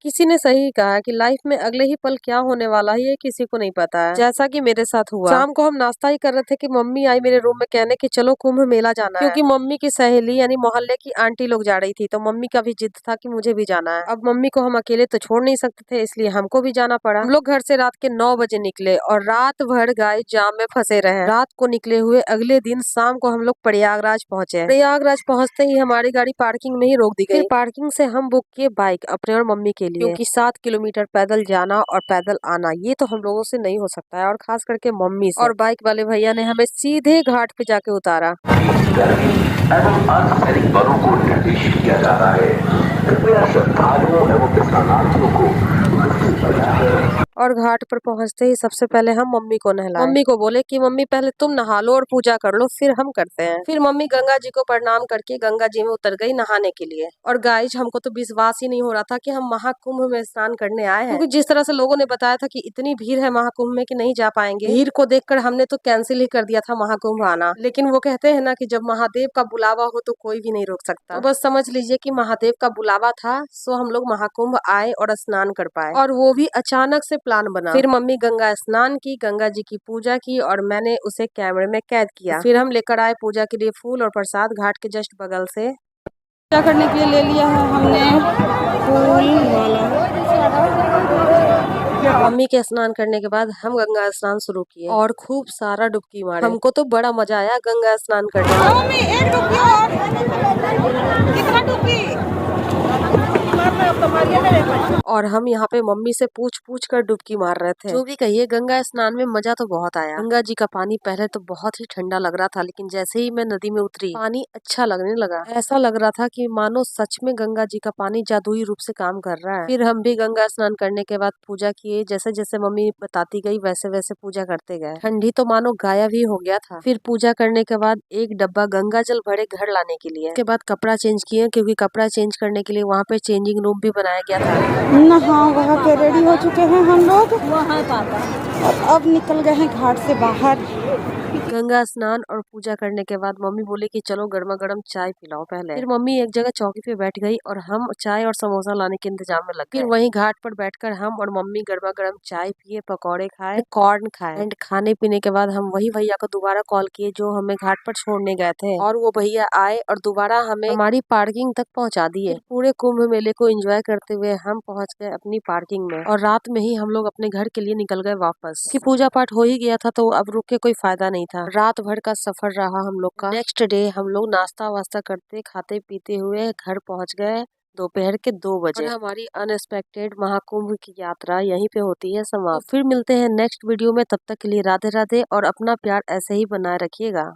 किसी ने सही कहा कि लाइफ में अगले ही पल क्या होने वाला है ये किसी को नहीं पता है। जैसा कि मेरे साथ हुआ, शाम को हम नाश्ता ही कर रहे थे कि मम्मी आई मेरे रूम में कहने कि चलो कुंभ मेला जाना है, क्योंकि मम्मी की सहेली यानी मोहल्ले की आंटी लोग जा रही थी, तो मम्मी का भी जिद था कि मुझे भी जाना है। अब मम्मी को हम अकेले तो छोड़ नहीं सकते थे, इसलिए हमको भी जाना पड़ा। हम लोग घर से रात के 9 बजे निकले और रात भर गए जाम में फंसे रहे। रात को निकले हुए अगले दिन शाम को हम लोग प्रयागराज पहुंचे। प्रयागराज पहुंचते ही हमारी गाड़ी पार्किंग में ही रोक दी गई। फिर पार्किंग से हम बुक किए बाइक अपने और मम्मी के लिए, क्योंकि 7 किलोमीटर पैदल जाना और पैदल आना ये तो हम लोगों से नहीं हो सकता है, और खास करके मम्मी से। और बाइक वाले भैया ने हमें सीधे घाट पे जाके उतारा। एवं अर्धसैनिक बलों को निर्देशित किया जा रहा है, कृपया श्रद्धालुओं एवं स्नानार्थियों को और घाट पर पहुंचते ही सबसे पहले हम मम्मी को नहलाए। मम्मी को बोले कि मम्मी पहले तुम नहा लो और पूजा कर लो, फिर हम करते हैं। फिर मम्मी गंगा जी को प्रणाम करके गंगा जी में उतर गई नहाने के लिए। और गाइज हमको तो विश्वास ही नहीं हो रहा था कि हम महाकुंभ में स्नान करने आए हैं, क्योंकि जिस तरह से लोगों ने बताया था कि इतनी भीड़ है महाकुंभ में कि नहीं जा पाएंगे। भीड़ को देखकर हमने तो कैंसिल ही कर दिया था महाकुंभ आना। लेकिन वो कहते हैं ना कि जब महादेव का बुलावा हो तो कोई भी नहीं रोक सकता। तो बस समझ लीजिए कि महादेव का बुलावा था, सो हम लोग महाकुंभ आए और स्नान कर पाए, और वो भी अचानक से प्लान बना। फिर मम्मी गंगा स्नान की, गंगा जी की पूजा की, और मैंने उसे कैमरे में कैद किया। फिर हम लेकर आए पूजा के लिए फूल और प्रसाद घाट के जस्ट बगल से। पूजा करने के लिए ले लिया है हमने फूल माला। मम्मी के स्नान करने के बाद हम गंगा स्नान शुरू किए और खूब सारा डुबकी मारे। हमको तो बड़ा मजा आया गंगा स्नान करने में। मम्मी एक डुबकी और। कितना डुबकी? और हम यहाँ पे मम्मी से पूछ पूछ कर डुबकी मार रहे थे। जो भी कहिए, गंगा स्नान में मजा तो बहुत आया। गंगा जी का पानी पहले तो बहुत ही ठंडा लग रहा था, लेकिन जैसे ही मैं नदी में उतरी पानी अच्छा लगने लगा। ऐसा लग रहा था कि मानो सच में गंगा जी का पानी जादुई रूप से काम कर रहा है। फिर हम भी गंगा स्नान करने के बाद पूजा किए, जैसे जैसे मम्मी बताती गई वैसे वैसे पूजा करते गए। ठंडी तो मानो गायब ही हो गया था। फिर पूजा करने के बाद एक डब्बा गंगा जल भरे घर लाने के लिए। उसके बाद कपड़ा चेंज किए, क्योंकि कपड़ा चेंज करने के लिए वहाँ पे चेंजिंग रूम भी बनाया गया था। नहा वहा के रेडी हो चुके हैं हम लोग और अब निकल गए हैं घाट से बाहर। गंगा स्नान और पूजा करने के बाद मम्मी बोली कि चलो गर्मा गर्म चाय पिलाओ पहले। फिर मम्मी एक जगह चौकी पे बैठ गई और हम चाय और समोसा लाने के इंतजाम में लग गए। फिर वहीं घाट पर बैठकर हम और मम्मी गर्मा गर्म चाय पिए, पकौड़े खाए, कॉर्न खाए। एंड खाने पीने के बाद हम वही भैया को दोबारा कॉल किए जो हमें घाट पर छोड़ने गए थे, और वो भैया आए और दोबारा हमें हमारी पार्किंग तक पहुँचा दिए। पूरे कुंभ मेले को एंजॉय करते हुए हम पहुँच गए अपनी पार्किंग में, और रात में ही हम लोग अपने घर के लिए निकल गए वापस, कि पूजा पाठ हो ही गया था तो अब रुक के कोई फायदा नहीं था। रात भर का सफर रहा हम लोग का। नेक्स्ट डे हम लोग नाश्ता वास्ता करते खाते पीते हुए घर पहुंच गए दोपहर के 2 बजे। और हमारी अनएक्सपेक्टेड महाकुंभ की यात्रा यहीं पे होती है समाप्त। फिर मिलते हैं नेक्स्ट वीडियो में, तब तक के लिए राधे राधे, और अपना प्यार ऐसे ही बनाए रखिएगा।